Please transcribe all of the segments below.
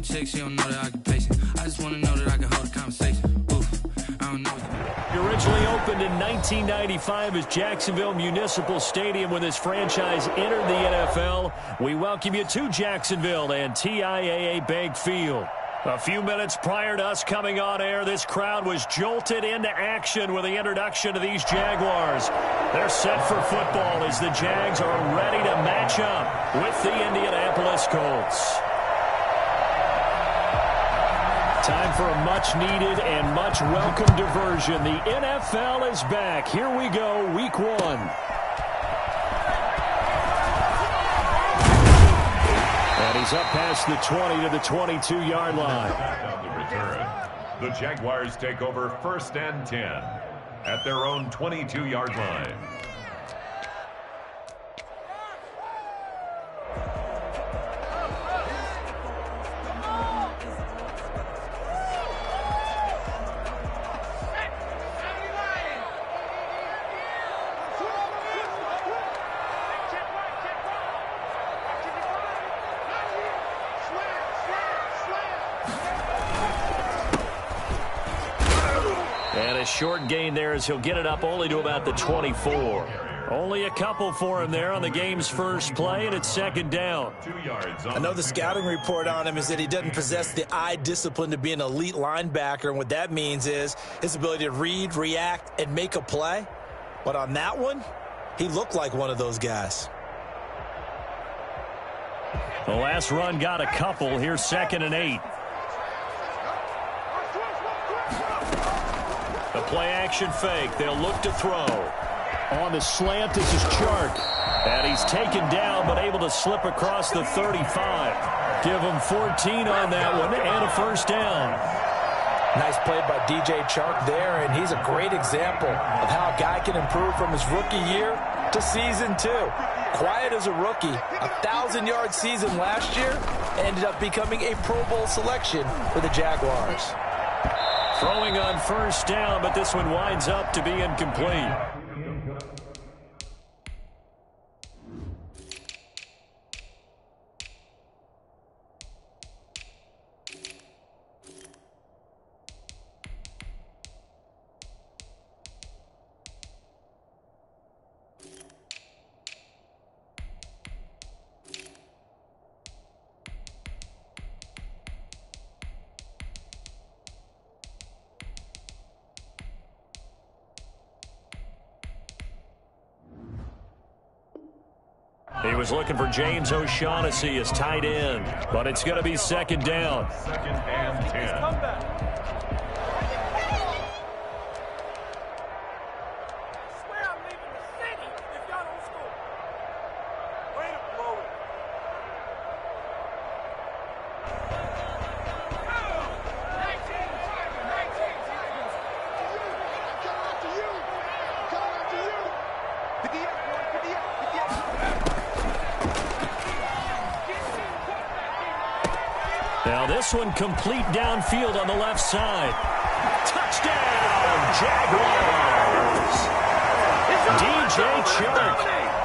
new chick, she don't know the occupation. I just want to know that I can hold a conversation. Oof, I don't know. Originally opened in 1995 as Jacksonville Municipal Stadium when this franchise entered the NFL. We welcome you to Jacksonville and TIAA Bank Field. A few minutes prior to us coming on air, this crowd was jolted into action with the introduction of these Jaguars. They're set for football as the Jags are ready to match up with the Indianapolis Colts. Time for a much-needed and much-welcome diversion. The NFL is back. Here we go, Week 1. And he's up past the 20 to the 22-yard line. On the return, the Jaguars take over 1st and 10 at their own 22-yard line. Short gain there as he'll get it up only to about the 24. Only a couple for him there on the game's first play, and it's 2nd down. 2 yards. I know the scouting report on him is that he doesn't possess the eye discipline to be an elite linebacker, and what that means is his ability to read, react, and make a play. But on that one, he looked like one of those guys. The last run got a couple. Here's 2nd and 8. The play-action fake. They'll look to throw. On the slant, this is Chark. And he's taken down, but able to slip across the 35. Give him 14 on that one, and a 1st down. Nice play by DJ Chark there, and he's a great example of how a guy can improve from his rookie year to season 2. Quiet as a rookie, 1,000-yard season last year, ended up becoming a Pro Bowl selection for the Jaguars. Throwing on 1st down, but this one winds up to be incomplete. He was looking for James O'Shaughnessy as tight end, but it's going to be 2nd down. 2nd and 10. Now this one complete downfield on the left side. Touchdown, Jaguars! DJ Chark,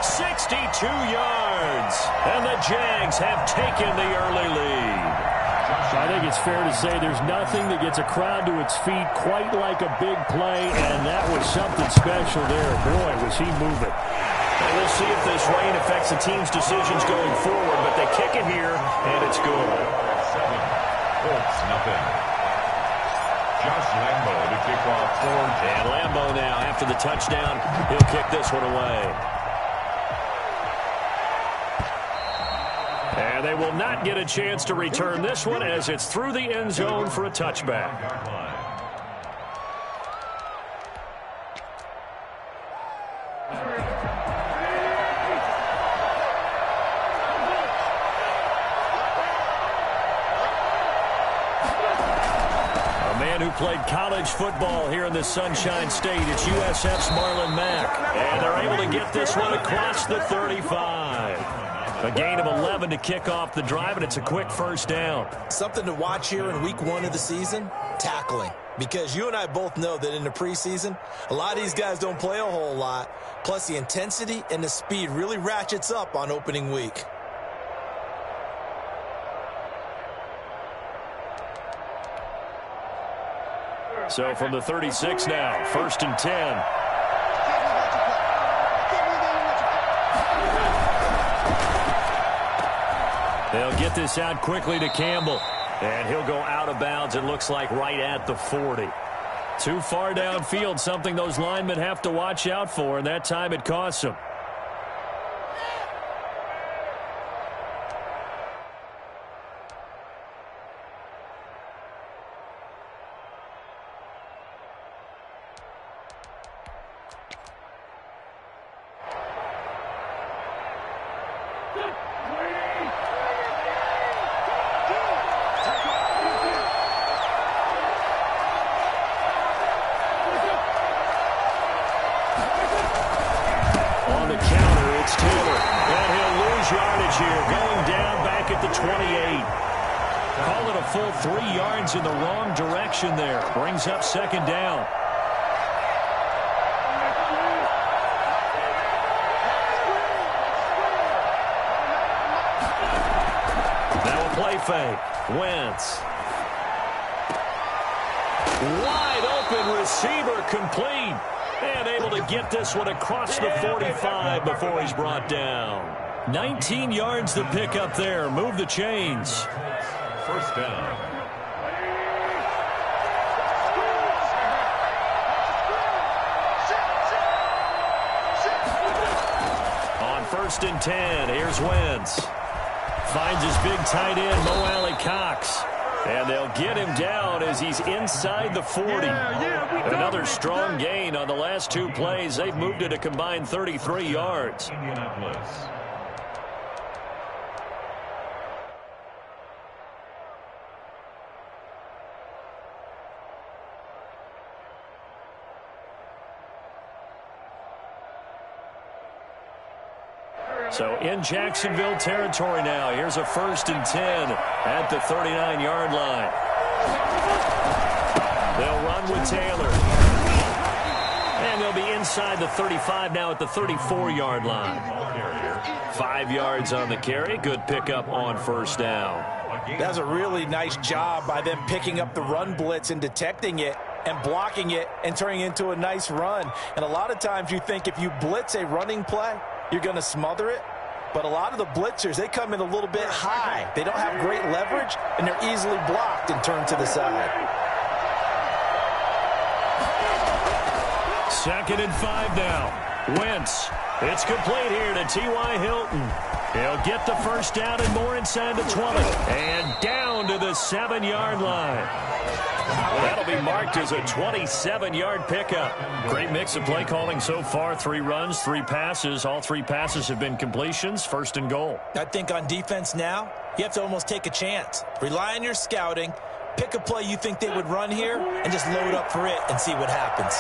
62 yards. And the Jags have taken the early lead. I think it's fair to say there's nothing that gets a crowd to its feet quite like a big play, and that was something special there. Boy, was he moving. And we'll see if this rain affects the team's decisions going forward, but they kick it here, and it's good. Colts, nothing. Josh Lambo to kick off for. And Lambo now, after the touchdown, he'll kick this one away. And they will not get a chance to return this one as it's through the end zone for a touchback. Who played college football here in the Sunshine State. It's USF's Marlon Mack. And they're able to get this one across the 35. A gain of 11 to kick off the drive, and it's a quick 1st down. Something to watch here in week 1 of the season, tackling. Because you and I both know that in the preseason, a lot of these guys don't play a whole lot. Plus, the intensity and the speed really ratchets up on opening week. So from the 36 now, 1st and 10. They'll get this out quickly to Campbell. And he'll go out of bounds, it looks like, right at the 40. Too far downfield, something those linemen have to watch out for, and that time it costs them. In the wrong direction there. Brings up 2nd down. Now a play fake. Wentz. Wide open receiver complete. And able to get this one across the 45 before he's brought down. 19 yards to pick up there. Move the chains. 1st down. On 1st and 10, here's Wentz. Finds his big tight end, Mo Alley Cox. And they'll get him down as he's inside the 40. Another strong gain on the last 2 plays. They've moved it a combined 33 yards. Indianapolis. So in Jacksonville territory now. Here's a 1st and 10 at the 39-yard line. They'll run with Taylor. And they'll be inside the 35 now at the 34-yard line. 5 yards on the carry. Good pickup on 1st down. That's a really nice job by them picking up the run blitz and detecting it and blocking it and turning it into a nice run. And a lot of times you think if you blitz a running play, you're going to smother it. But a lot of the blitzers, they come in a little bit high. They don't have great leverage, and they're easily blocked and turned to the side. 2nd and 5 now. Wentz. It's complete here to T.Y. Hilton. He'll get the 1st down and more inside the 20. And down to the 7-yard line. That'll be marked as a 27-yard pickup. Great mix of play calling so far. 3 runs, 3 passes. All 3 passes have been completions. 1st and goal. I think on defense now, you have to almost take a chance. Rely on your scouting. Pick a play you think they would run here and just load up for it and see what happens.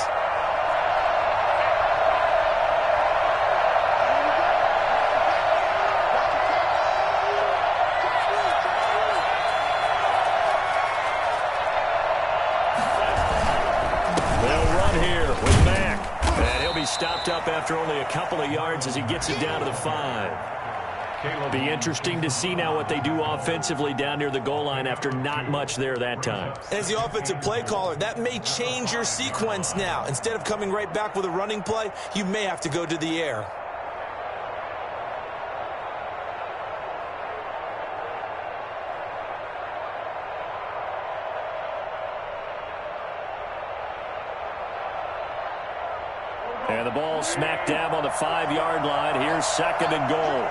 Stopped up after only a couple of yards as he gets it down to the 5. Be interesting to see now what they do offensively down near the goal line after not much there that time. As the offensive play caller, that may change your sequence now. Instead of coming right back with a running play, you may have to go to the air. And the ball smack dab on the 5-yard line. Here's 2nd and goal.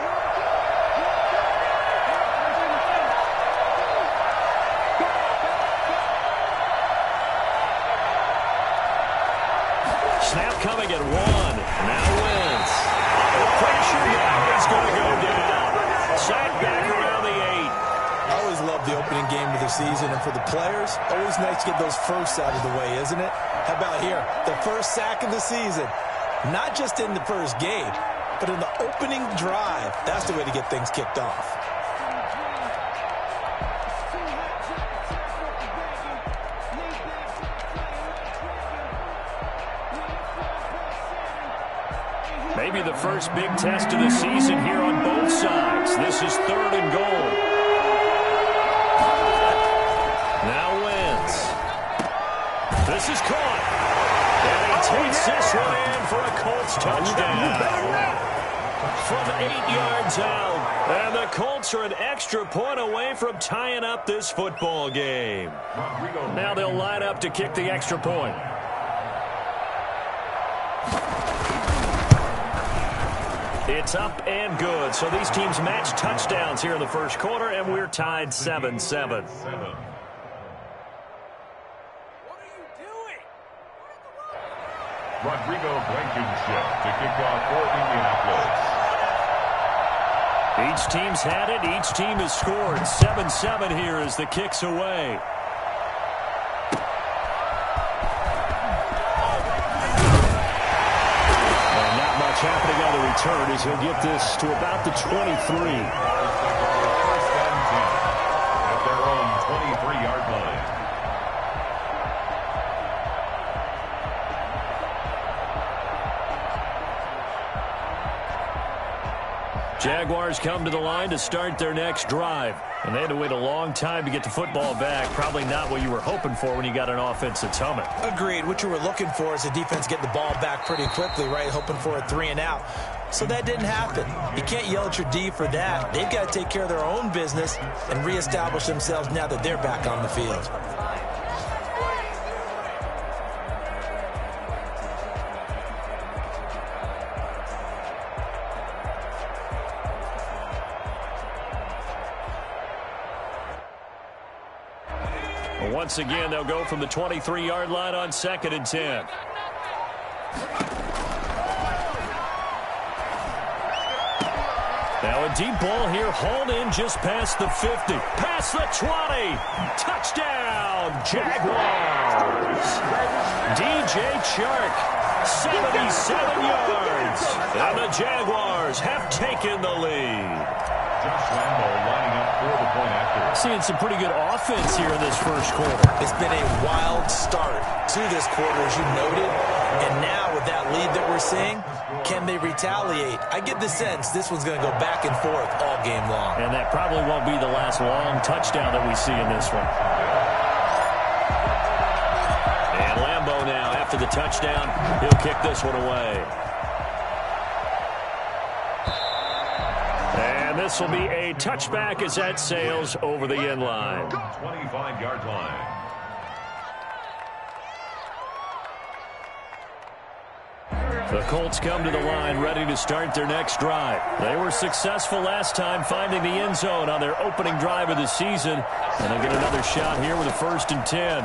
Snap coming at 1. Now Wentz. Under pressure now. He's going to go down. Sack back around the 8. I always love the opening game of the season, and for the players, always nice to get those firsts out of the way, isn't it? How about here? The first sack of the season. Not just in the first game, but in the opening drive. That's the way to get things kicked off. Maybe the first big test of the season here on both sides. This is 3rd and goal. Now Wentz. This touchdown. From 8 yards out. And the Colts are an extra point away from tying up this football game. Now they'll line up to kick the extra point. It's up and good. So these teams match touchdowns here in the first quarter, and we're tied 7-7. Rodrigo Blankenship to kick off for Indianapolis. Each team's had it. Each team has scored. 7-7 here as the kick's away. And not much happening on the return as he'll get this to about the 23. First and 10 at their own 23-yard line. Jaguars come to the line to start their next drive. And they had to wait a long time to get the football back. Probably not what you were hoping for when you got an offense that's humming. Agreed. What you were looking for is the defense getting the ball back pretty quickly, right? Hoping for a 3-and-out. So that didn't happen. You can't yell at your D for that. They've got to take care of their own business and reestablish themselves now that they're back on the field. Once again, they'll go from the 23-yard line on 2nd and 10. Now a deep ball here, hauled in just past the 50. Past the 20. Touchdown, Jaguars. DJ Chark, 77 yards. And the Jaguars have taken the lead. Josh Lambo lining up for the point after. Seeing some pretty good offense here in this first quarter. It's been a wild start to this quarter, as you noted. And now with that lead that we're seeing, can they retaliate? I get the sense this one's going to go back and forth all game long. And that probably won't be the last long touchdown that we see in this one. And Lambo now, after the touchdown, he'll kick this one away. And this will be a touchback as that sails over the end line. 25-yard line. The Colts come to the line ready to start their next drive. They were successful last time finding the end zone on their opening drive of the season. And they'll get another shot here with a 1st and 10.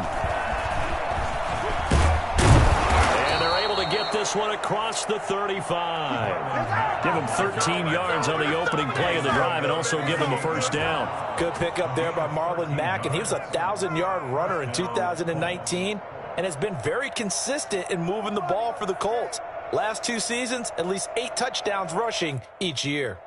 And they're able to get this one across the 35. Give them 13 yards on the opening play of the drive and also give them a 1st down. Good pickup there by Marlon Mack, and he was a 1,000-yard runner in 2019 and has been very consistent in moving the ball for the Colts. Last 2 seasons, at least 8 touchdowns rushing each year.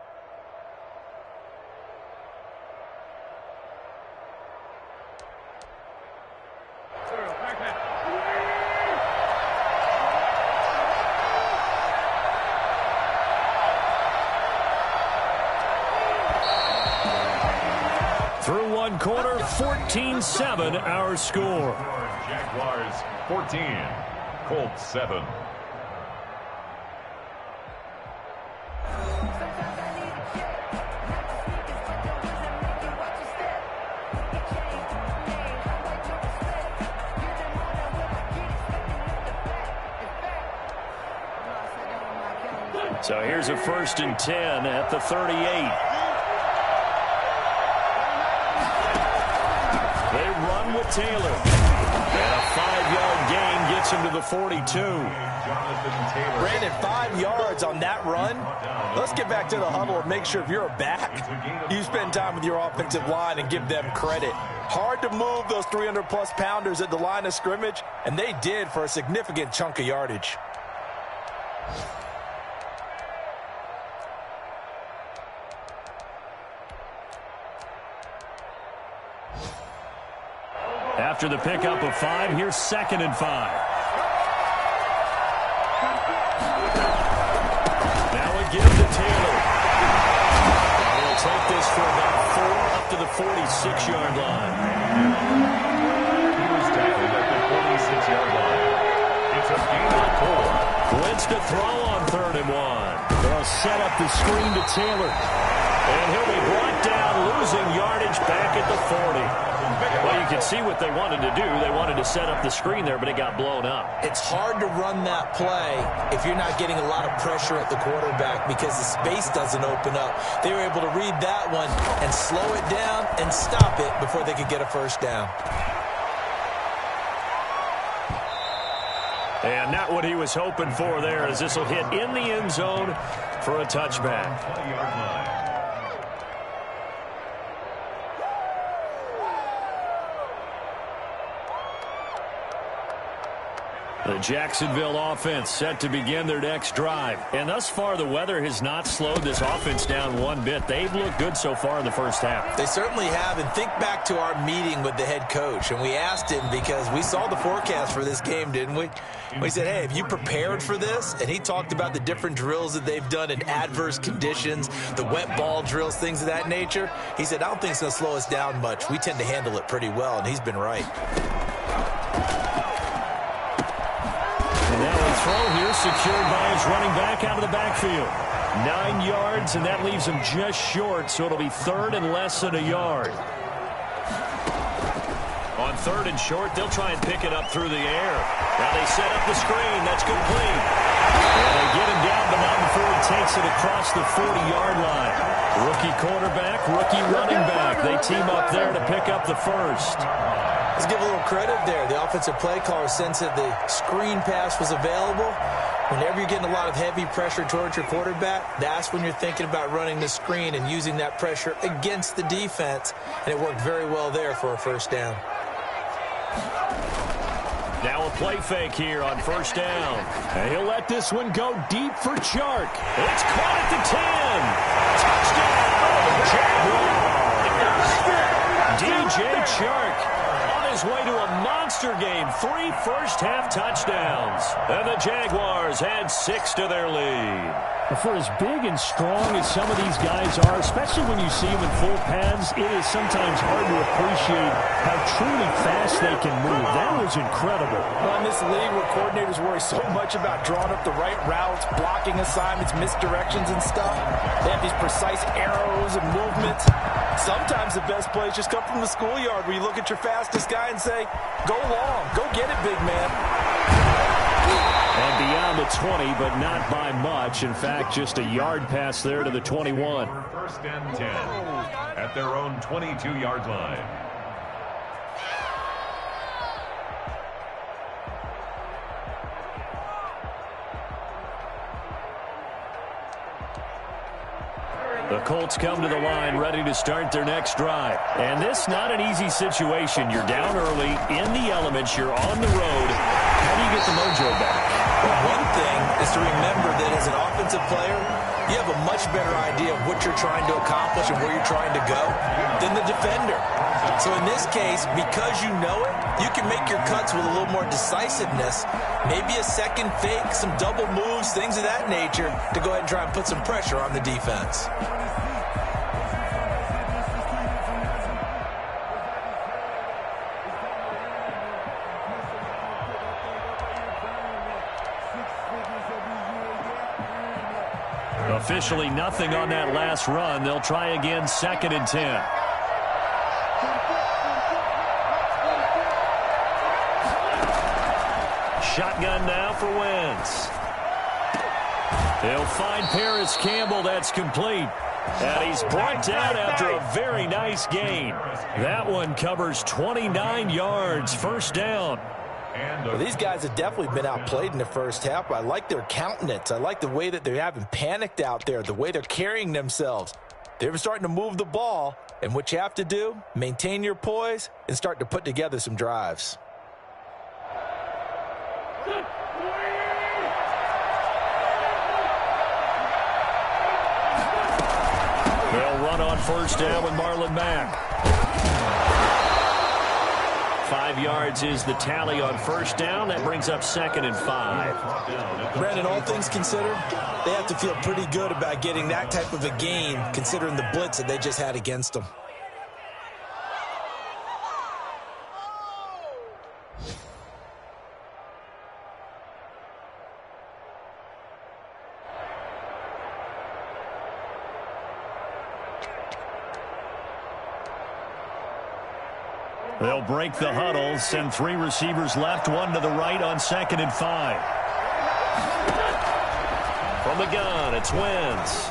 Through one quarter, 14-7 our score. Jaguars 14, Colts 7. So here's a 1st and 10 at the 38. They run with Taylor. And a 5-yard gain gets him to the 42. Brandon, 5 yards on that run. Let's get back to the huddle and make sure if you're a back, you spend time with your offensive line and give them credit. Hard to move those 300-plus pounders at the line of scrimmage, and they did for a significant chunk of yardage. After the pickup of 5, here's 2nd and 5. Now again to Taylor. And he'll take this for about 4 up to the 46-yard line. He was tackled at the 46-yard line. It's a gain of 4. Wentz to throw on 3rd and 1. They'll set up the screen to Taylor. And he'll be brought down, losing yardage back at the 40. Well, you can see what they wanted to do. They wanted to set up the screen there, but it got blown up. It's hard to run that play if you're not getting a lot of pressure at the quarterback because the space doesn't open up. They were able to read that one and slow it down and stop it before they could get a first down. And not what he was hoping for there, as this will hit in the end zone for a touchback. 20-yard line. The Jacksonville offense set to begin their next drive. And thus far, the weather has not slowed this offense down one bit. They've looked good so far in the first half. They certainly have. And think back to our meeting with the head coach. And we asked him because we saw the forecast for this game, didn't we? We said, hey, have you prepared for this? And he talked about the different drills that they've done in adverse conditions, the wet ball drills, things of that nature. He said, I don't think it's going to slow us down much. We tend to handle it pretty well. And he's been right. Throw here secured by his running back out of the backfield. 9 yards, and that leaves him just short, so it'll be 3rd and less than a yard. On 3rd and short, they'll try and pick it up through the air. Now they set up the screen. That's complete. And they get him down, but not before he takes it across the 40-yard line. Rookie quarterback, rookie running back. They team up there to pick up the first. Let's give a little credit there. The offensive play caller sensed that the screen pass was available. Whenever you're getting a lot of heavy pressure towards your quarterback, that's when you're thinking about running the screen and using that pressure against the defense. And it worked very well there for a first down. Now a play fake here on first down. And he'll let this one go deep for Chark. It's caught at the 10. Touchdown, Jaguars. DJ Chark on his way to a monster game. 3 first-half touchdowns. And the Jaguars add 6 to their lead. For as big and strong as some of these guys are, especially when you see them in full pads, it is sometimes hard to appreciate how truly fast they can move. That was incredible. Well, in this league where coordinators worry so much about drawing up the right routes, blocking assignments, misdirections and stuff, they have these precise arrows and movements. Sometimes the best plays just come from the schoolyard where you look at your fastest guy and say, go long, go get it, big man. And beyond the 20, but not by much. In fact, just a yard pass there to the 21. First and 10 at their own 22-yard line. The Colts come to the line ready to start their next drive. And this not an easy situation. You're down early, in the elements, you're on the road. How do you get the mojo back? Well, one thing is to remember that as an offensive player, you have a much better idea of what you're trying to accomplish and where you're trying to go than the defender. So in this case, because you know it, you can make your cuts with a little more decisiveness, maybe a second fake, some double moves, things of that nature, to go ahead and try and put some pressure on the defense. Officially nothing on that last run. They'll try again, 2nd and 10. Shotgun now for Wentz. He'll find Paris Campbell. That's complete. And he's brought down after a very nice gain. That one covers 29 yards. First down. Well, these guys have definitely been outplayed in the first half. I like their countenance. I like the way that they haven't panicked out there, the way they're carrying themselves. They're starting to move the ball, and what you have to do, maintain your poise and start to put together some drives. They'll run on first down with Marlon Mack. 5 yards is the tally on first down. That brings up 2nd and 5. Brandon, all things considered, they have to feel pretty good about getting that type of a gain, considering the blitz that they just had against them. They'll break the huddle, send 3 receivers left, 1 to the right on 2nd and 5. From the gun, it's Wentz.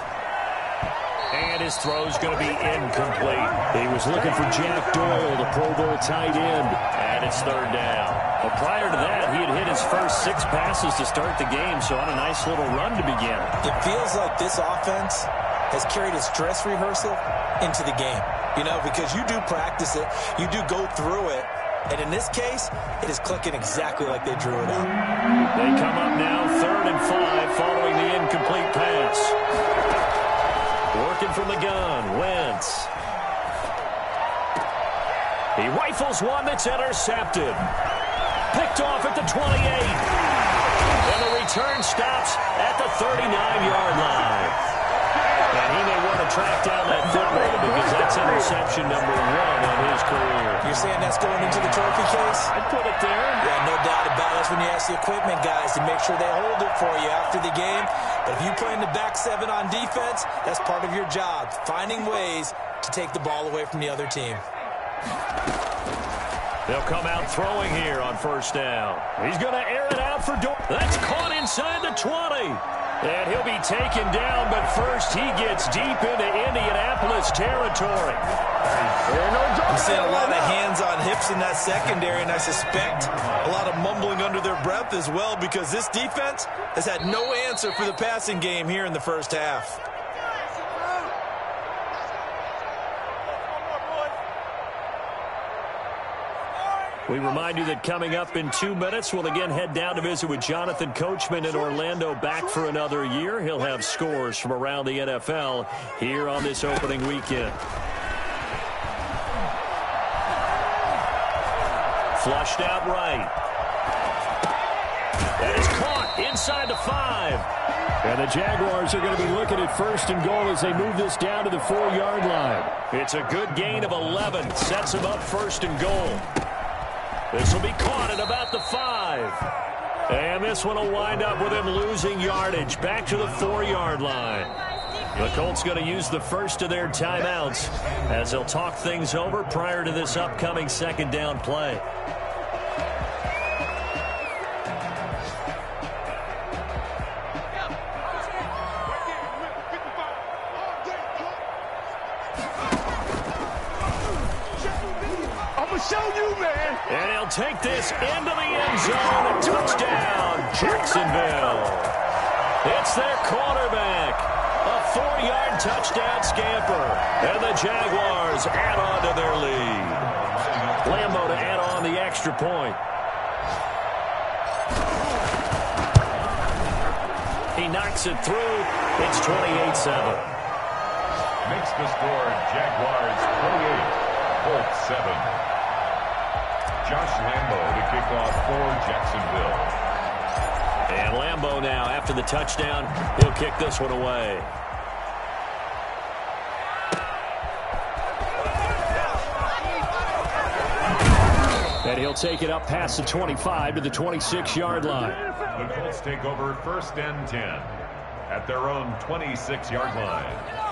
And his throw's going to be incomplete. He was looking for Jack Doyle, the Pro Bowl tight end. And it's 3rd down. Well, prior to that, he had hit his first 6 passes to start the game, so on a nice little run to begin. It feels like this offense has carried its dress rehearsal into the game. You know, because you do practice it, you do go through it, and in this case, it is clicking exactly like they drew it up. They come up now, 3rd and 5, following the incomplete pass. Working from the gun, Wentz. He rifles one that's intercepted. Picked off at the 28. And the return stops at the 39-yard line. And he may want to track down that football because that's interception number 1 on his career. You're saying that's going into the trophy case? I'd put it there. Yeah, no doubt about it. That's when you ask the equipment guys to make sure they hold it for you after the game. But if you play in the back 7 on defense, that's part of your job, finding ways to take the ball away from the other team. They'll come out throwing here on 1st down. He's going to air it out for Doyle. That's caught inside the 20. And he'll be taken down, but first he gets deep into Indianapolis territory. I'm seeing a lot of hands on hips in that secondary, and I suspect a lot of mumbling under their breath as well because this defense has had no answer for the passing game here in the first half. We remind you that coming up in 2 minutes, we'll again head down to visit with Jonathan Coachman in Orlando, back for another year. He'll have scores from around the NFL here on this opening weekend. Flushed out right. That is caught inside the 5. And the Jaguars are going to be looking at 1st and goal as they move this down to the 4-yard line. It's a good gain of 11. Sets them up 1st and goal. This will be caught at about the 5. And this one will wind up with him losing yardage back to the 4-yard line. The Colts going to use the first of their timeouts as they'll talk things over prior to this upcoming 2nd down play. And he'll take this into the end zone. Touchdown, Jacksonville. It's their quarterback. A 4-yard touchdown scamper. And the Jaguars add on to their lead. Lambo to add on the extra point. He knocks it through. It's 28-7. Makes the score Jaguars 28, Colts 7. Josh Lambo to kick off for Jacksonville. And Lambo now, after the touchdown, he'll kick this one away. And he'll take it up past the 25 to the 26-yard line. The Colts take over 1st and 10 at their own 26-yard line.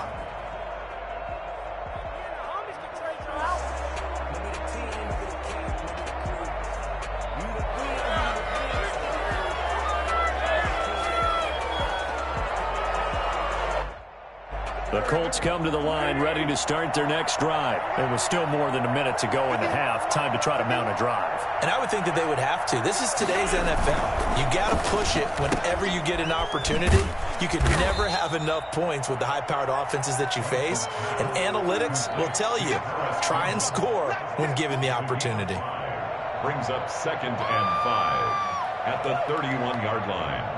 The Colts come to the line ready to start their next drive. And with still more than a minute to go in the half, time to try to mount a drive. And I would think that they would have to. This is today's NFL. You got to push it whenever you get an opportunity. You could never have enough points with the high-powered offenses that you face. And analytics will tell you, try and score when given the opportunity. Brings up 2nd and 5 at the 31-yard line.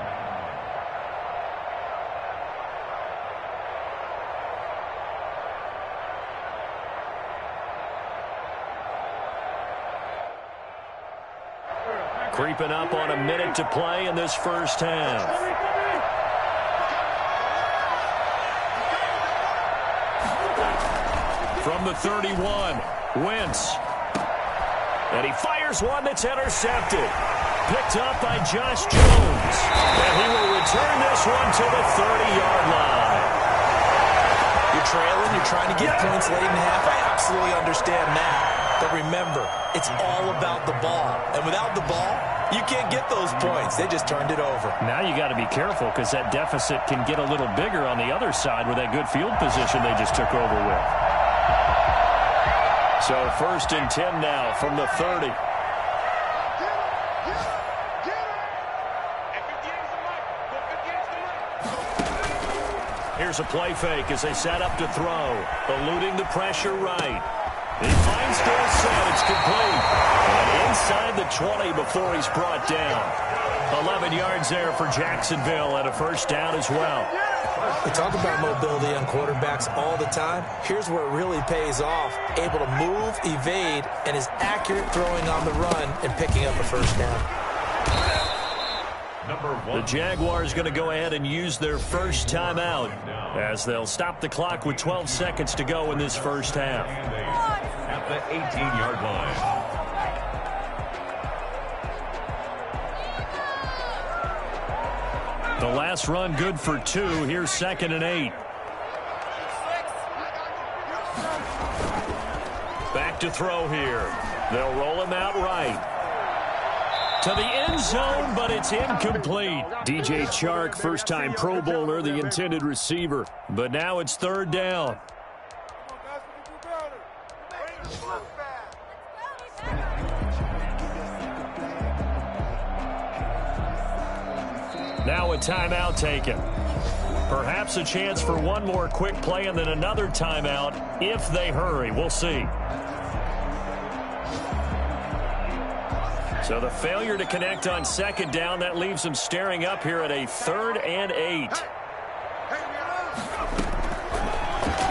Creeping up on a minute to play in this first half. From the 31, Wentz. And he fires one that's intercepted. Picked up by Josh Jones. And he will return this one to the 30-yard line. You're trailing, you're trying to get points late in the half. I absolutely understand that. But remember, it's all about the ball. And without the ball, you can't get those points. They just turned it over. Now you got to be careful because that deficit can get a little bigger on the other side with that good field position they just took over with. So 1st and 10 now from the 30. Here's a play fake as they set up to throw. Eluding the pressure right. He finds Dorsett. It's complete. And inside the 20 before he's brought down. 11 yards there for Jacksonville and a first down as well. We talk about mobility on quarterbacks all the time. Here's where it really pays off. Able to move, evade, and is accurate throwing on the run and picking up a first down. #1. The Jaguars going to go ahead and use their first timeout as they'll stop the clock with 12 seconds to go in this first half. At the 18-yard line. The last run good for 2. Here's 2nd and 8. Back to throw here. They'll roll him out right. To the end zone, but it's incomplete. DJ Chark, first-time Pro Bowler, the intended receiver. But now it's 3rd down. Now a timeout taken. Perhaps a chance for one more quick play and then another timeout if they hurry. We'll see. So the failure to connect on 2nd down, that leaves them staring up here at a 3rd and 8.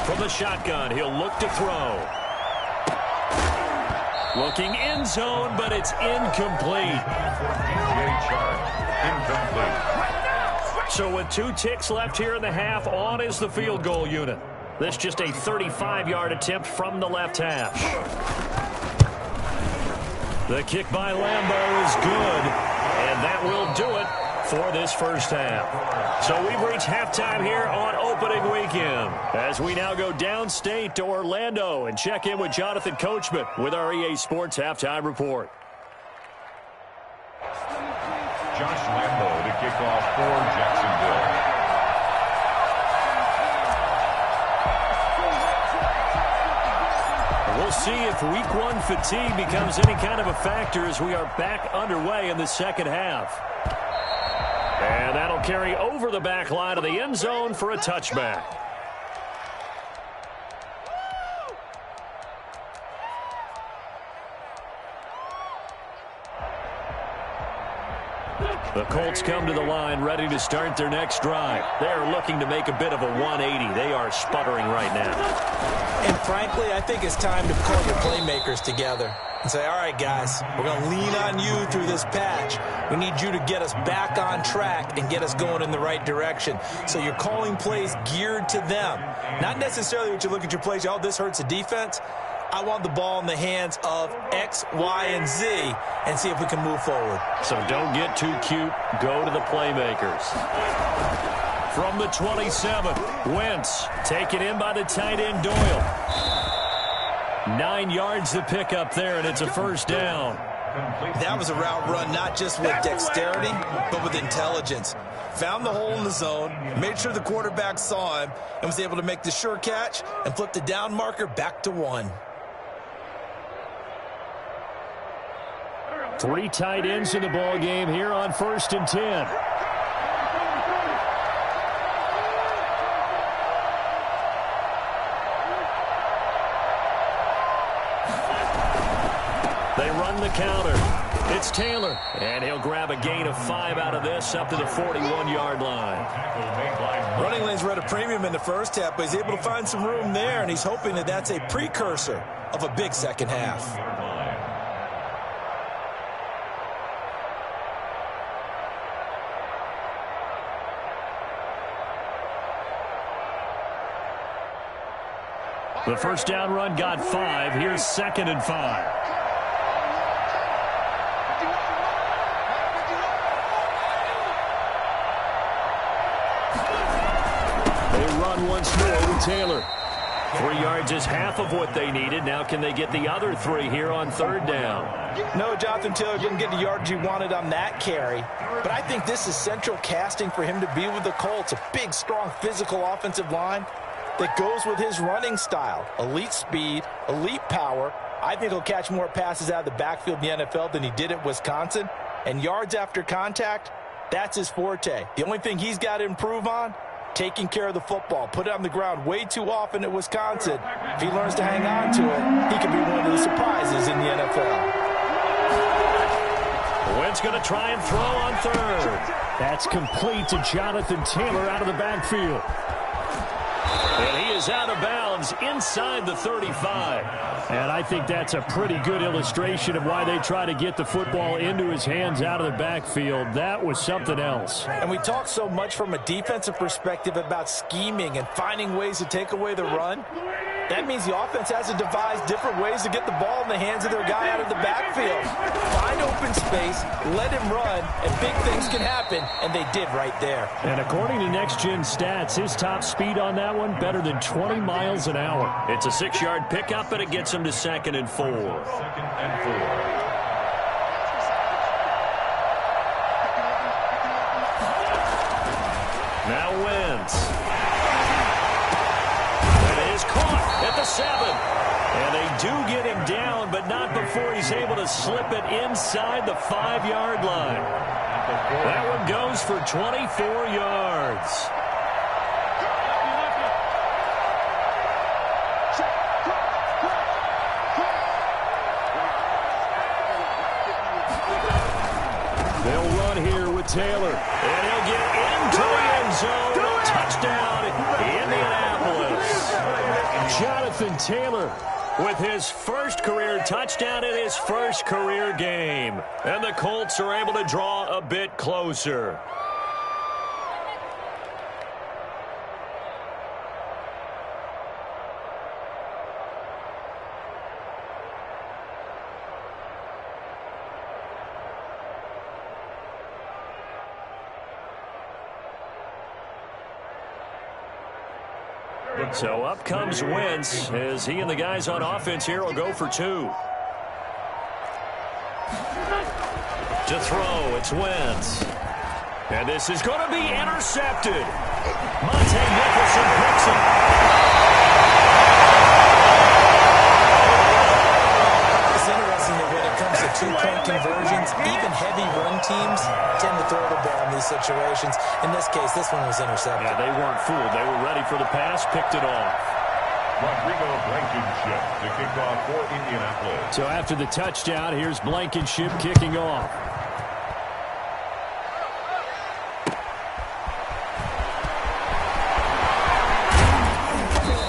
From the shotgun, he'll look to throw. Looking end zone, but it's incomplete. So with 2 ticks left here in the half, on is the field goal unit. This just a 35-yard attempt from the left hash. The kick by Lambeau is good, and that will do it for this first half. So we've reached halftime here on opening weekend as we now go downstate to Orlando and check in with Jonathan Coachman with our EA Sports Halftime Report. Josh Lambeau to kick off for Jacksonville. We'll see if week 1 fatigue becomes any kind of a factor as we are back underway in the second half. And that'll carry over the back line of the end zone for a touchback. The Colts come to the line ready to start their next drive. They're looking to make a bit of a 180. They are sputtering right now. And frankly, I think it's time to call your playmakers together and say, all right, guys, we're going to lean on you through this patch. We need you to get us back on track and get us going in the right direction. So you're calling plays geared to them. Not necessarily what you look at your plays, oh, this hurts the defense. I want the ball in the hands of X, Y, and Z and see if we can move forward. So don't get too cute. Go to the playmakers. From the 27, Wentz taken in by the tight end Doyle. 9 yards to pick up there, and it's a first down. That was a route run not just with dexterity, but with intelligence. Found the hole in the zone, made sure the quarterback saw him, and was able to make the sure catch and flip the down marker back to 1. 3 tight ends in the ball game here on 1st and 10. They run the counter. It's Taylor, and he'll grab a gain of 5 out of this up to the 41-yard line. Running lanes were at a premium in the first half, but he's able to find some room there, and he's hoping that that's a precursor of a big second half. The first down run got 5. Here's 2nd and 5. They run once more with Taylor. 3 yards is half of what they needed. Now can they get the other 3 here on 3rd down? No, Jonathan Taylor didn't get the yardage he wanted on that carry. But I think this is central casting for him to be with the Colts. A big, strong, physical offensive line that goes with his running style. Elite speed, elite power. I think he'll catch more passes out of the backfield in the NFL than he did at Wisconsin. And yards after contact, that's his forte. The only thing he's got to improve on, taking care of the football. Put it on the ground way too often at Wisconsin. If he learns to hang on to it, he could be one of the surprises in the NFL. Wentz going to try and throw on 3rd. That's complete to Jonathan Taylor out of the backfield. And he is out of bounds inside the 35. And I think that's a pretty good illustration of why they try to get the football into his hands out of the backfield. That was something else. And we talk so much from a defensive perspective about scheming and finding ways to take away the run. That means the offense has to devise different ways to get the ball in the hands of their guy out of the backfield. Find open space, let him run, and big things can happen, and they did right there. And according to Next Gen Stats, his top speed on that one, better than 20 miles an hour. It's a 6-yard pickup, and it gets him to 2nd and 4. 2nd and 4. Now Wentz. And it is caught at the 7. And they do get him down, but not before he's able to slip it inside the 5-yard line. That one goes for 24 yards. They'll run here with Taylor. And he'll get into the end zone. Touchdown, Indianapolis. Jonathan Taylor with his first career touchdown in his first career game. And the Colts are able to draw a bit closer. So up comes Wentz as he and the guys on offense here will go for 2. To throw, it's Wentz. And this is going to be intercepted. Monte Nicholson picks him. It's interesting that when it comes to 2-point conversions, even heavy run teams tend to throw the ball in these situations. In this case, this one was intercepted. Yeah, they weren't fooled. They were ready for the pass, picked it off. Rodrigo Blankenship to kick off for Indianapolis. So after the touchdown, here's Blankenship kicking off.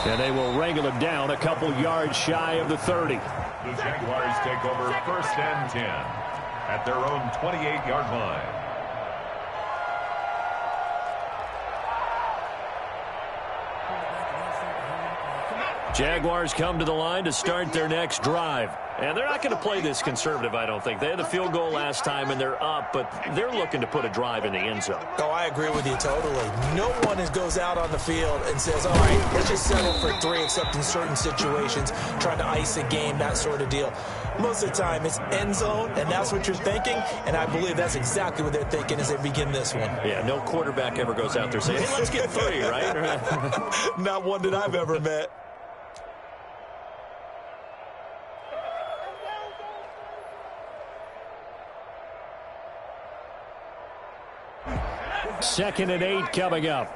And they will wrangle him down a couple yards shy of the 30. The Jaguars take over 1st and 10 at their own 28-yard line. Jaguars come to the line to start their next drive. And they're not going to play this conservative, I don't think. They had the field goal last time, and they're up, but they're looking to put a drive in the end zone. Oh, I agree with you totally. No one goes out on the field and says, all right, let's just settle for 3, except in certain situations, trying to ice a game, that sort of deal. Most of the time, it's end zone, and that's what you're thinking, and I believe that's exactly what they're thinking as they begin this one. Yeah, no quarterback ever goes out there saying, hey, let's get 3, right? Not one that I've ever met. Second and 8 coming up.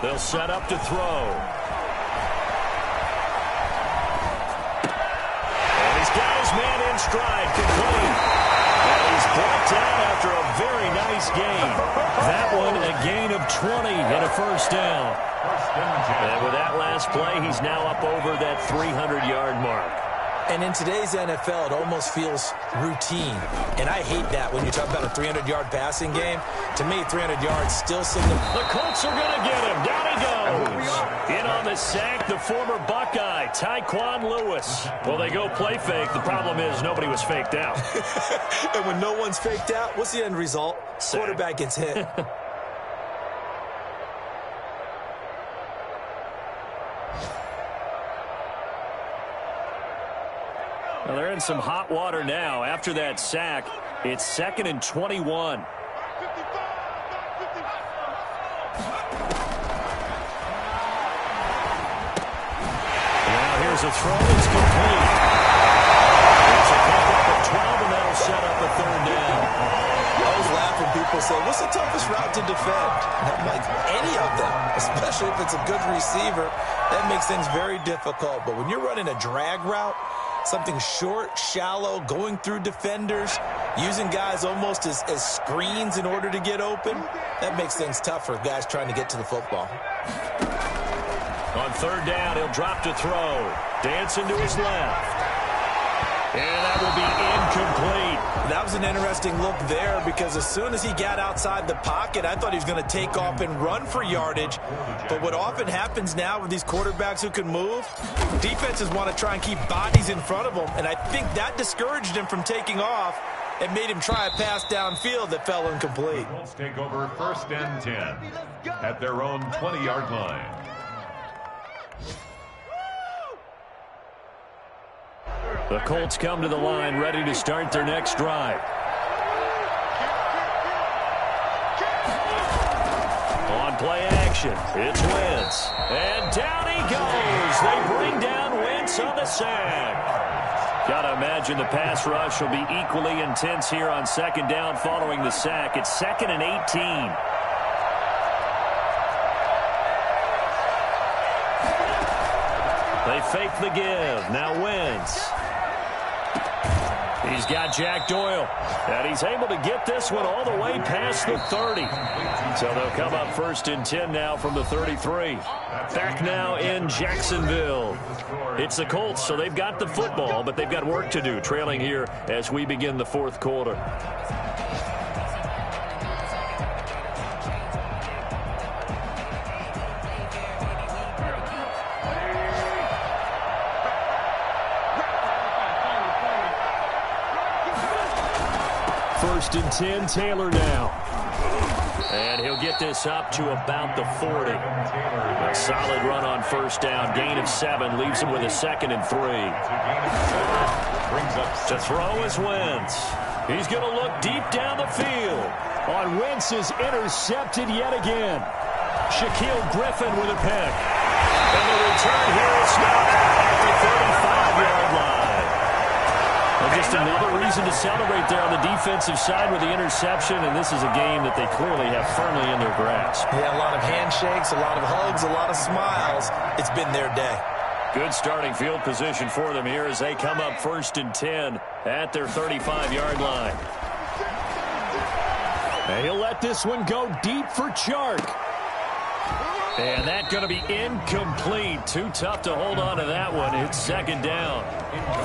They'll set up to throw. And he's got his man in stride, complete. And he's brought down after a very nice gain. That one a gain of 20 and a first down. And with that last play, he's now up over that 300-yard mark. And in today's NFL, it almost feels routine. And I hate that when you talk about a 300-yard passing game. To me, 300 yards still signal. The Colts are going to get him. Down he goes. In on the sack, the former Buckeye, Tyquan Lewis. Well, they go play fake. The problem is nobody was faked out. And when no one's faked out, what's the end result? Sack. Quarterback gets hit. Well, they're in some hot water now. After that sack, it's 2nd and 21. Now here's a throw. It's complete. It's a pickup of 12, and that'll set up a 3rd down. I was laughing. People say, what's the toughest route to defend? And I'm like, any of them, especially if it's a good receiver. That makes things very difficult. But when you're running a drag route, something short, shallow, going through defenders, using guys almost as screens in order to get open, that makes things tough for guys trying to get to the football. On 3rd down, he'll drop to throw. Dancing to his left. And that will be incomplete. That was an interesting look there because as soon as he got outside the pocket, I thought he was going to take off and run for yardage. But what often happens now with these quarterbacks who can move, defenses want to try and keep bodies in front of them. And I think that discouraged him from taking off and made him try a pass downfield that fell incomplete. Let's take over 1st and 10 at their own 20-yard line. The Colts come to the line, ready to start their next drive. On play action, it's Wentz. And down he goes. They bring down Wentz on the sack. Got to imagine the pass rush will be equally intense here on 2nd down following the sack. It's 2nd and 18. They fake the give. Now Wentz. He's got Jack Doyle, and he's able to get this one all the way past the 30. So they'll come up 1st and 10 now from the 33. Back now in Jacksonville. It's the Colts, so they've got the football, but they've got work to do, trailing here as we begin the 4th quarter. First and 10, Taylor now. And he'll get this up to about the 40. A solid run on 1st down. Gain of 7 leaves him with a 2nd and 3. To throw is Wentz. He's going to look deep down the field. On Wentz is intercepted yet again. Shaquille Griffin with a pick. And the return here is stopped at the 35-yard line. And just another reason to celebrate there on the defensive side with the interception, and this is a game that they clearly have firmly in their grasp. Yeah, a lot of handshakes, a lot of hugs, a lot of smiles. It's been their day. Good starting field position for them here as they come up 1st and 10 at their 35-yard line. And he'll let this one go deep for Chark. And that's going to be incomplete. Too tough to hold on to that one. It's 2nd down.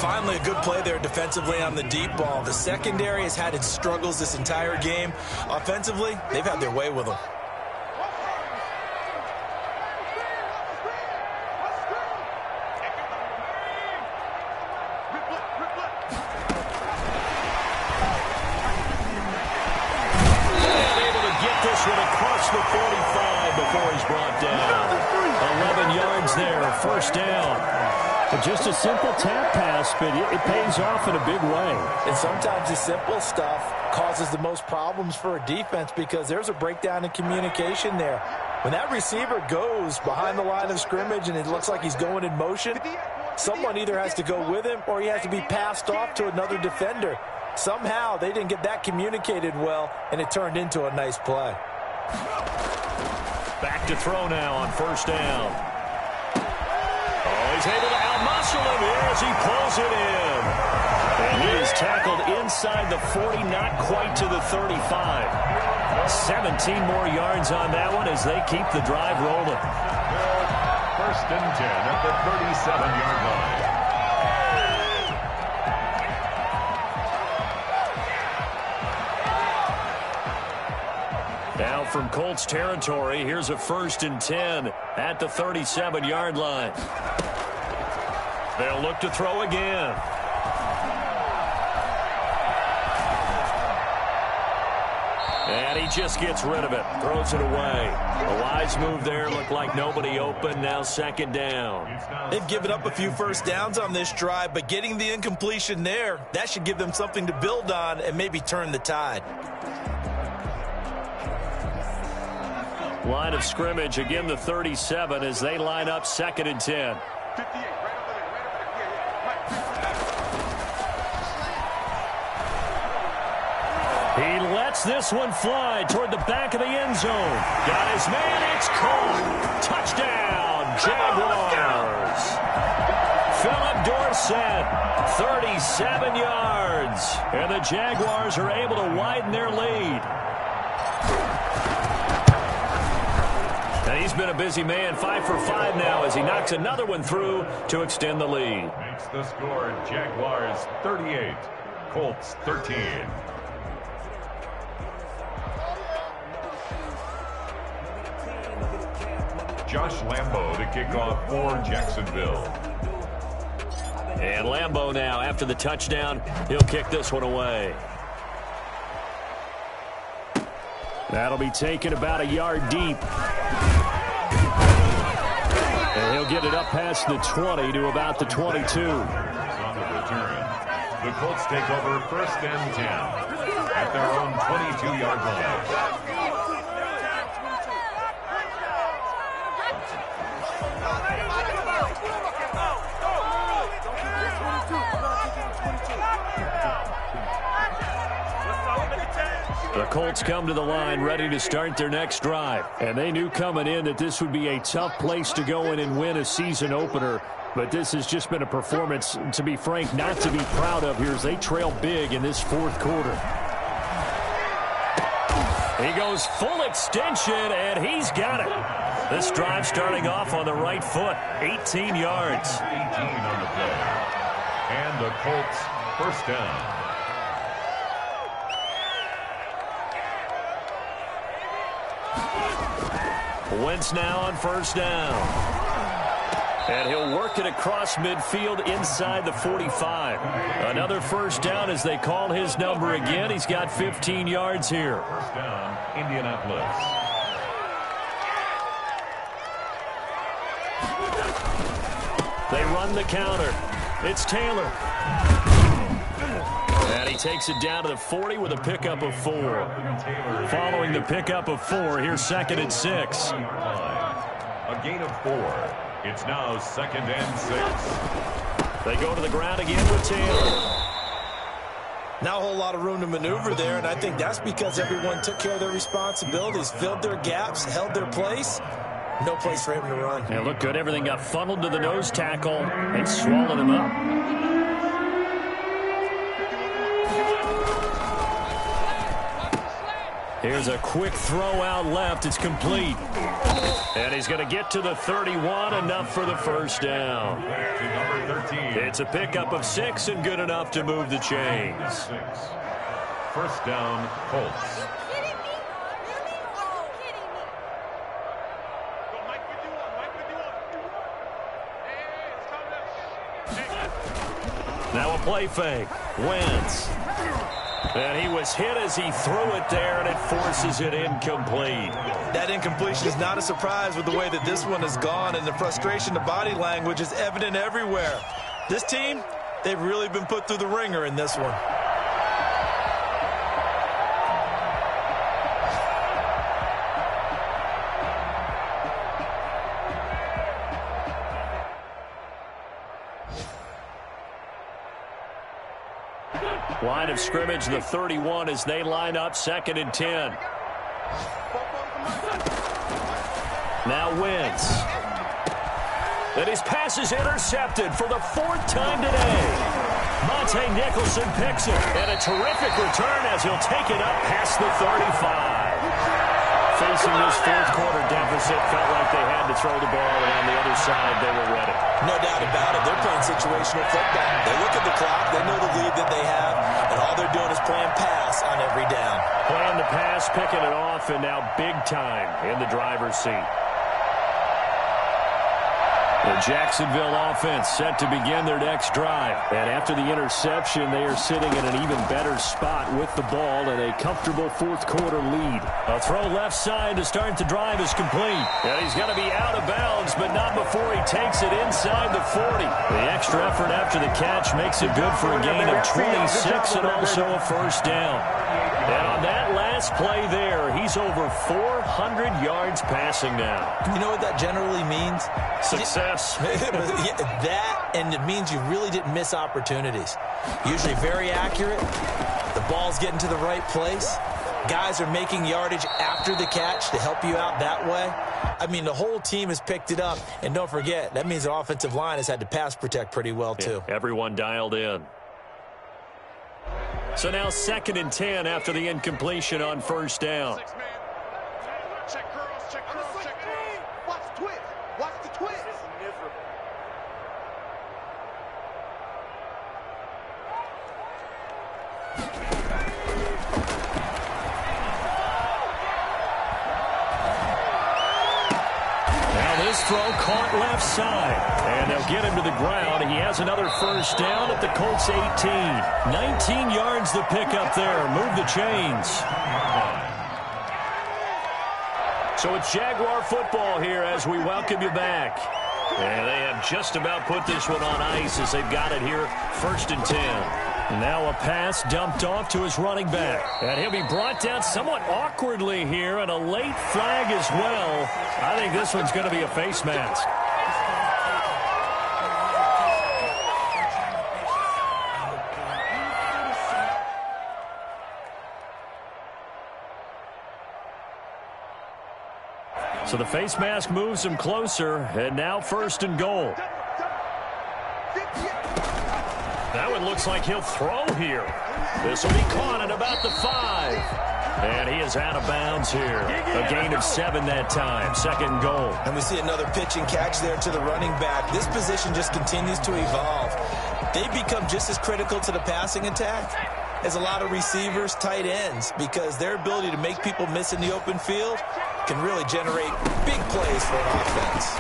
Finally, a good play there defensively on the deep ball. The secondary has had its struggles this entire game. Offensively, they've had their way with them. And able to get this one across the 45 before he's brought down. 11 yards there, 1st down. But just a simple tap pass, but it pays off in a big way. And sometimes the simple stuff causes the most problems for a defense because there's a breakdown in communication there. When that receiver goes behind the line of scrimmage and it looks like he's going in motion, someone either has to go with him or he has to be passed off to another defender. Somehow they didn't get that communicated well, and it turned into a nice play. Back to throw now on 1st down. Oh, he's able to out-muscle him here as he pulls it in. And he is tackled inside the 40, not quite to the 35. 17 more yards on that one as they keep the drive rolling. 1st and 10 at the 37-yard line. Now from Colts territory, here's a 1st and 10 at the 37-yard line. They'll look to throw again. And he just gets rid of it, throws it away. A wise move there, looked like nobody open, now 2nd down. They've given up a few first downs on this drive, but getting the incompletion there, that should give them something to build on and maybe turn the tide. Line of scrimmage, again the 37 as they line up 2nd and 10. He lets this one fly toward the back of the end zone. Got his man, it's caught. Touchdown, Jaguars. Philip Dorsett, 37 yards. And the Jaguars are able to widen their lead. And he's been a busy man, 5 for 5 now as he knocks another one through to extend the lead. Makes the score Jaguars 38, Colts 13. Josh Lambo to kick off for Jacksonville. And Lambo now, after the touchdown, he'll kick this one away. That'll be taken about a yard deep. And he'll get it up past the 20 to about the 22. On the return, the Colts take over 1st and 10 at their own 22-yard line. The Colts come to the line ready to start their next drive. And they knew coming in that this would be a tough place to go in and win a season opener. But this has just been a performance, to be frank, not to be proud of here as they trail big in this 4th quarter. He goes full extension, and he's got it. This drive starting off on the right foot, 18 yards. 18 on the play. And the Colts 1st down. Wentz now on 1st down. And he'll work it across midfield inside the 45. Another 1st down as they call his number again. He's got 15 yards here. 1st down, Indianapolis. They run the counter. It's Taylor. And he takes it down to the 40 with a pickup of 4. Following the pickup of 4, here's 2nd and 6. A gain of 4. It's now 2nd and 6. They go to the ground again with Taylor. Now a whole lot of room to maneuver there, and I think that's because everyone took care of their responsibilities, filled their gaps, held their place. No place for him to run. Yeah, looked good. Everything got funneled to the nose tackle and swallowed him up. Here's a quick throw out left. It's complete. And he's going to get to the 31, enough for the 1st down. Number 13. It's a pickup of 6 and good enough to move the chains. 6. 1st down, Colts. Now a play fake. Wentz. And he was hit as he threw it there, and it forces it incomplete. That incompletion is not a surprise with the way that this one has gone, and the frustration, the body language is evident everywhere. This team, they've really been put through the ringer in this one. Line of scrimmage, the 31, as they line up 2nd and 10. Now Wentz. And his pass is intercepted for the 4th time today. Monte Nicholson picks it. And a terrific return as he'll take it up past the 35. facing this fourth quarter deficit, felt like they had to throw the ball, and on the other side, they were ready. No doubt about it. They're playing situational football. They look at the clock. They know the lead that they have, and all they're doing is playing pass on every down. Playing the pass, picking it off, and now big time in the driver's seat. The Jacksonville offense set to begin their next drive. And after the interception, they are sitting in an even better spot with the ball and a comfortable fourth quarter lead. A throw left side to start the drive is complete. And he's going to be out of bounds, but not before he takes it inside the 40. The extra effort after the catch makes it good for a gain of 26 and also a first down. And on that last play there, he's over 400 yards passing now. You know what that generally means? Success. That, and it means you really didn't miss opportunities. Usually very accurate. The ball's getting to the right place. Guys are making yardage after the catch to help you out that way. I mean, the whole team has picked it up. And don't forget, that means the offensive line has had to pass protect pretty well, too. Yeah, everyone dialed in. So now 2nd and 10 after the incompletion on first down. Check girls, check girls, check girls. Watch the twist. Watch the twist. Now this throw caught left side. And they'll get him to the ground. He has another first down at the Colts 18. 19 yards to pick up there. Move the chains. So it's Jaguar football here as we welcome you back. And they have just about put this one on ice as they've got it here. 1st and 10. Now a pass dumped off to his running back. And he'll be brought down somewhat awkwardly here, and a late flag as well. I think this one's going to be a face mask. So the face mask moves him closer, and now 1st and goal. That one looks like he'll throw here. This will be caught at about the 5. And he is out of bounds here. A gain of 7 that time. 2nd goal. And we see another pitch and catch there to the running back. This position just continues to evolve. They become just as critical to the passing attack as a lot of receivers, tight ends, because their ability to make people miss in the open field can really generate big plays for an offense.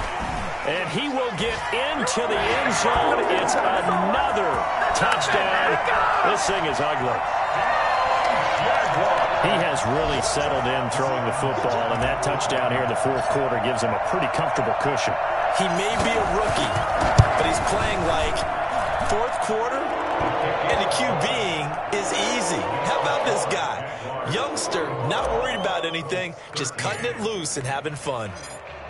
And he will get into the end zone. It's another touchdown. This thing is ugly. He has really settled in throwing the football, and that touchdown here in the fourth quarter gives him a pretty comfortable cushion. He may be a rookie, but he's playing like fourth quarter, and the QBing is easy. How about this guy? Youngster, not worried about anything, just cutting it loose and having fun.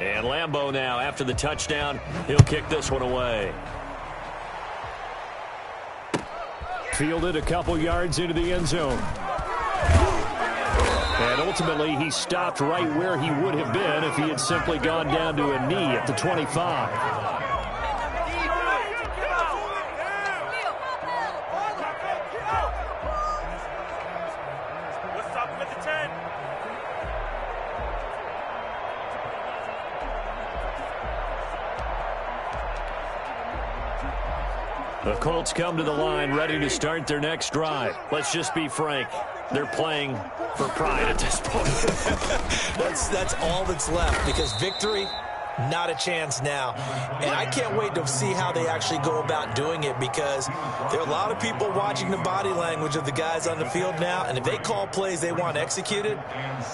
And Lambeau now, after the touchdown, he'll kick this one away. Fielded a couple yards into the end zone. And ultimately, he stopped right where he would have been if he had simply gone down to a knee at the 25. The Colts come to the line ready to start their next drive. Let's just be frank. They're playing for pride at this point. That's all that's left, because victory, not a chance now. And I can't wait to see how they actually go about doing it, because there are a lot of people watching the body language of the guys on the field now, and if they call plays they want executed,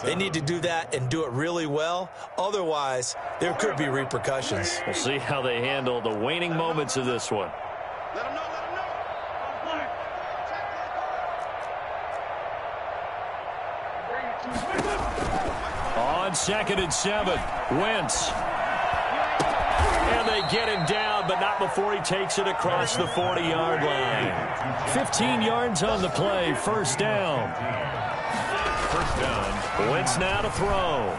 they need to do that and do it really well. Otherwise, there could be repercussions. We'll see how they handle the waning moments of this one. Let him know, let him know. On 2nd and 7, Wentz. And they get him down, but not before he takes it across the 40-yard line. 15 yards on the play, first down. First down. Wentz now to throw.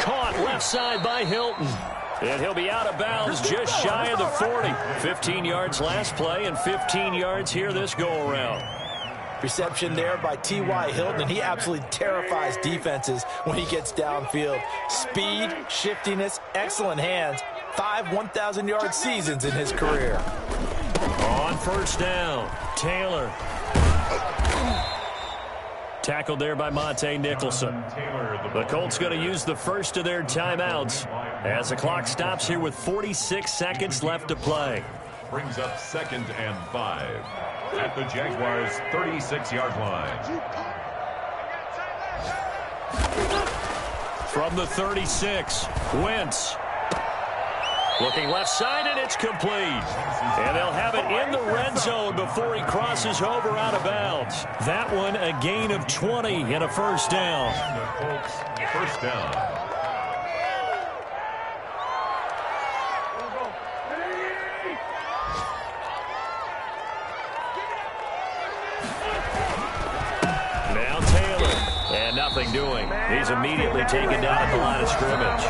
Caught left side by Hilton. And he'll be out of bounds just shy of the 40. 15 yards last play and 15 yards here this go-around. Reception there by T.Y. Hilton, and he absolutely terrifies defenses when he gets downfield. Speed, shiftiness, excellent hands. 5 1,000-yard seasons in his career. On first down, Taylor. Tackled there by Monte Nicholson. The Colts going to use the first of their timeouts as the clock stops here with 46 seconds left to play. Brings up 2nd and 5 at the Jaguars' 36-yard line. From the 36, Wentz. Looking left side, and it's complete. And they'll have it in the red zone before he crosses over out of bounds. That one, a gain of 20 and a first down. First down. Now Taylor, and nothing doing. He's immediately taken down at the line of scrimmage.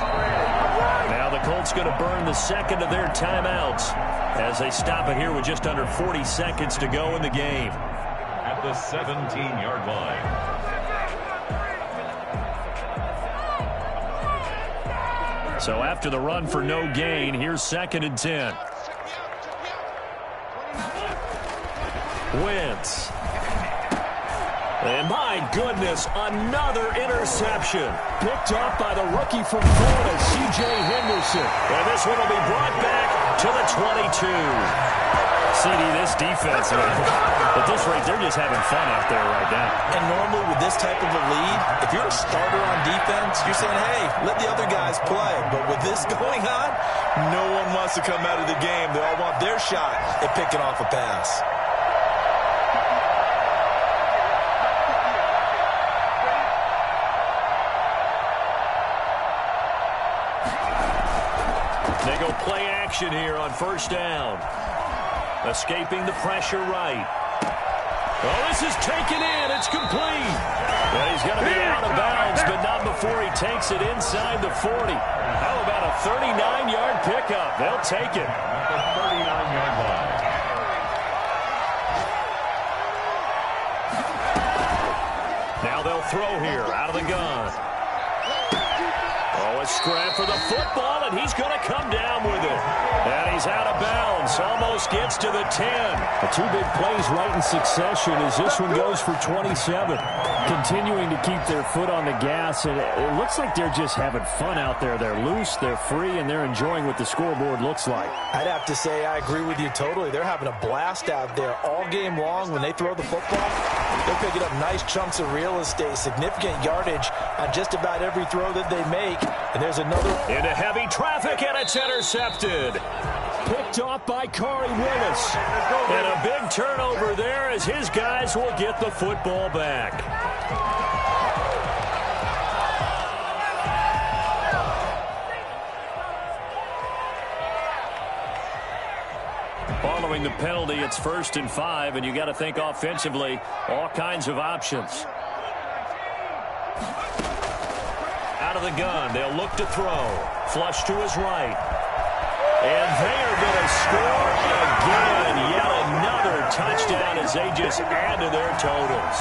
Now the Colts going to burn the second of their timeouts as they stop it here with just under 40 seconds to go in the game. At the 17-yard line. So after the run for no gain, here's 2nd and 10. Wentz. And my goodness, another interception. Picked off by the rookie from Florida, C.J. Henderson. And this one will be brought back to the 22. CD, this defense, at this rate, they're just having fun out there right now. And normally with this type of a lead, if you're a starter on defense, you're saying, hey, let the other guys play. But with this going on, no one wants to come out of the game. They all want their shot at picking off a pass. They go play action here on first down. Escaping the pressure right. Oh, this is taken in. It's complete. Well, he's going to be out of bounds, but not before he takes it inside the 40. How about a 39-yard pickup? They'll take it. At the 39-yard line. Now they'll throw here out of the gun. Oh, a scrap for the football, and he's going to come down with it. And he's out of bounds. Almost gets to the 10. The two big plays right in succession as this one goes for 27. Continuing to keep their foot on the gas, and it looks like they're just having fun out there. They're loose, they're free, and they're enjoying what the scoreboard looks like. I'd have to say I agree with you totally. They're having a blast out there all game long when they throw the football. They're picking up nice chunks of real estate, significant yardage on just about every throw that they make. And there's another. Into heavy traffic, and it's intercepted. Picked off by Corey Willis. And a big turnover there as his guys will get the football back. Following the penalty, it's 1st and 5, and you got to think offensively, all kinds of options. Out of the gun, they'll look to throw. Flush to his right. And they are going to score again. Yet another touchdown as they just add to their totals.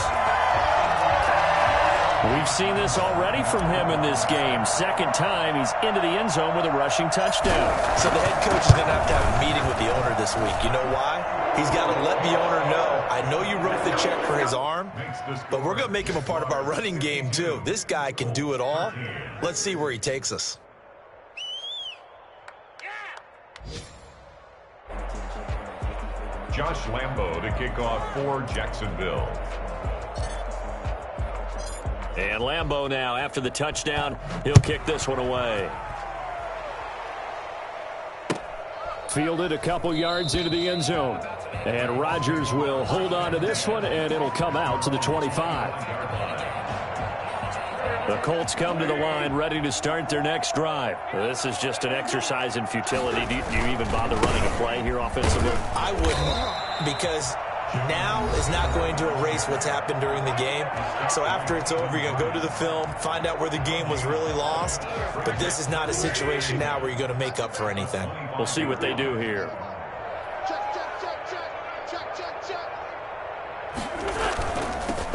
We've seen this already from him in this game. Second time he's into the end zone with a rushing touchdown. So the head coach is going to have a meeting with the owner this week. You know why? He's got to let the owner know, I know you wrote the check for his arm, but we're going to make him a part of our running game too. This guy can do it all. Let's see where he takes us. Josh Lambo to kick off for Jacksonville. And Lambo now, after the touchdown, he'll kick this one away. Fielded a couple yards into the end zone. And Rodgers will hold on to this one, and it'll come out to the 25. The Colts come to the line ready to start their next drive. This is just an exercise in futility. Do you even bother running a play here offensively? I wouldn't, because now is not going to erase what's happened during the game. So after it's over, you're going to go to the film, find out where the game was really lost. But this is not a situation now where you're going to make up for anything. We'll see what they do here.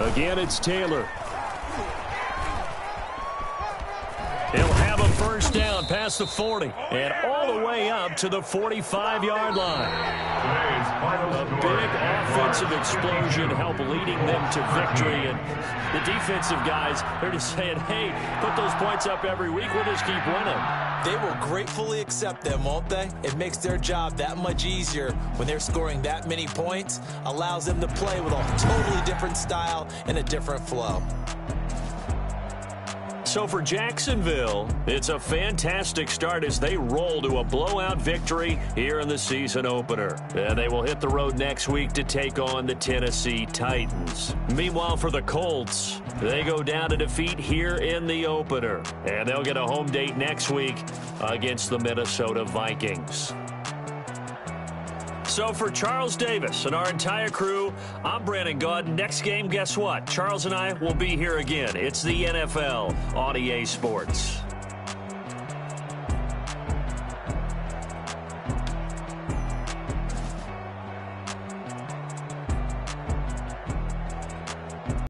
Again, it's Taylor. He'll have a first down past the 40 and all the way up to the 45-yard line. A big offensive explosion helped leading them to victory. And the defensive guys, they're just saying, hey, put those points up every week. We'll just keep winning. They will gratefully accept them, won't they? It makes their job that much easier when they're scoring that many points. Allows them to play with a totally different style and a different flow. So for Jacksonville, it's a fantastic start as they roll to a blowout victory here in the season opener. And they will hit the road next week to take on the Tennessee Titans. Meanwhile, for the Colts, they go down to defeat here in the opener. And they'll get a home date next week against the Minnesota Vikings. So for Charles Davis and our entire crew, I'm Brandon Gaudin. Next game, guess what? Charles and I will be here again. It's the NFL on EA Sports.